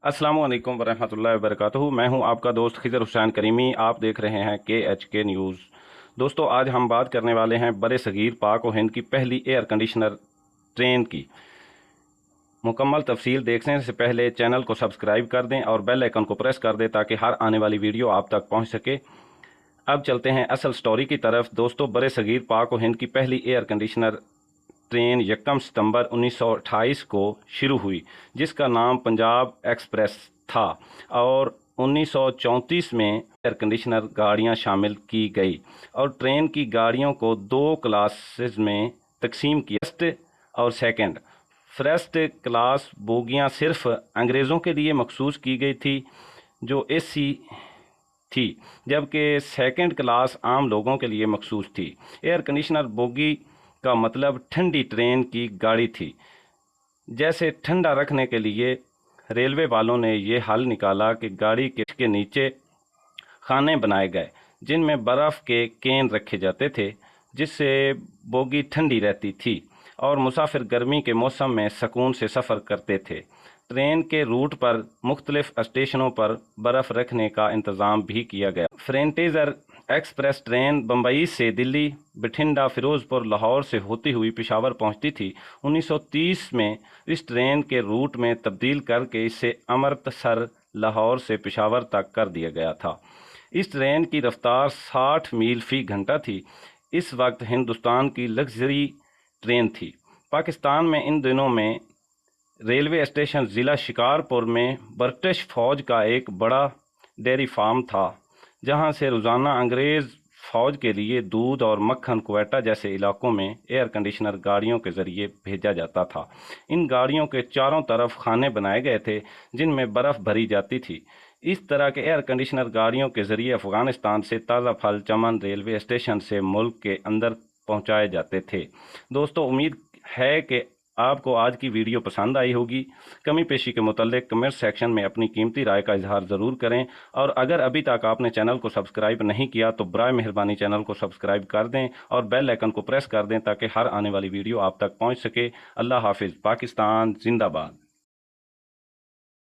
السلام علیکم ورحمۃ اللہ وبرکاتہ۔ میں ہوں آپ کا دوست خضر حسین کریمی۔ آپ دیکھ رہے ہیں KHK نیوز۔ دوستو، آج ہم بات کرنے والے ہیں برے صغیر پاک و ہند کی پہلی ایئر کنڈیشنر ٹرین کی۔ مکمل تفصیل دیکھنے سے پہلے چینل کو سبسکرائب کر دیں اور بیل آئیکن کو پریس کر دیں تاکہ ہر آنے والی ویڈیو آپ تک پہنچ سکے۔ اب چلتے ہیں اصل سٹوری کی طرف۔ دوستو، برے صغیر پاک و ہند کی پہلی ایئر کنڈیشنر ٹرین 1 ستمبر 1928 کو شروع ہوئی، جس کا نام پنجاب ایکسپریس تھا، اور 1934 میں ایئر کنڈیشنر گاڑیاں شامل کی گئی اور ٹرین کی گاڑیوں کو 2 کلاسز میں تقسیم کیا، فرسٹ اور سیکنڈ۔ فرسٹ کلاس بوگیاں صرف انگریزوں کے لیے مخصوص کی گئی تھی جو AC تھی، جبکہ سیکنڈ کلاس عام لوگوں کے لیے مخصوص تھی۔ ایئر کنڈیشنر بوگی کا مطلب ٹھنڈی ٹرین کی گاڑی تھی۔ جیسے ٹھنڈا رکھنے کے لیے ریلوے والوں نے یہ حل نکالا کہ گاڑی کے نیچے خانے بنائے گئے جن میں برف کے کین رکھے جاتے تھے، جس سے بوگی ٹھنڈی رہتی تھی اور مسافر گرمی کے موسم میں سکون سے سفر کرتے تھے۔ ٹرین کے روٹ پر مختلف اسٹیشنوں پر برف رکھنے کا انتظام بھی کیا گیا۔ فرنٹیئر ایکسپریس ٹرین بمبئی سے دلی، بٹھنڈا، فیروز پور، لاہور سے ہوتی ہوئی پشاور پہنچتی تھی۔ 1930 میں اس ٹرین کے روٹ میں تبدیل کر کے اسے امرتسر، لاہور سے پشاور تک کر دیا گیا تھا۔ اس ٹرین کی رفتار 60 میل فی گھنٹہ تھی۔ اس وقت ہندوستان کی لگژری ٹرین تھی۔ پاکستان میں ان دنوں میں ریلوے اسٹیشن ضلع شکارپور میں برٹش فوج کا ایک بڑا ڈیری فارم تھا، جہاں سے روزانہ انگریز فوج کے لیے دودھ اور مکھن کوئٹہ جیسے علاقوں میں ایئر کنڈیشنر گاڑیوں کے ذریعے بھیجا جاتا تھا۔ ان گاڑیوں کے چاروں طرف خانے بنائے گئے تھے جن میں برف بھری جاتی تھی۔ اس طرح کے ایئر کنڈیشنر گاڑیوں کے ذریعے افغانستان سے تازہ پھل چمن ریلوے اسٹیشن سے ملک کے اندر پہنچائے جاتے تھے۔ دوستو، امید ہے کہ آپ کو آج کی ویڈیو پسند آئی ہوگی۔ کمی پیشی کے متعلق کمنٹ سیکشن میں اپنی قیمتی رائے کا اظہار ضرور کریں، اور اگر ابھی تک آپ نے چینل کو سبسکرائب نہیں کیا تو برائے مہربانی چینل کو سبسکرائب کر دیں اور بیل آئیکن کو پریس کر دیں تاکہ ہر آنے والی ویڈیو آپ تک پہنچ سکے۔ اللہ حافظ۔ پاکستان زندہ باد۔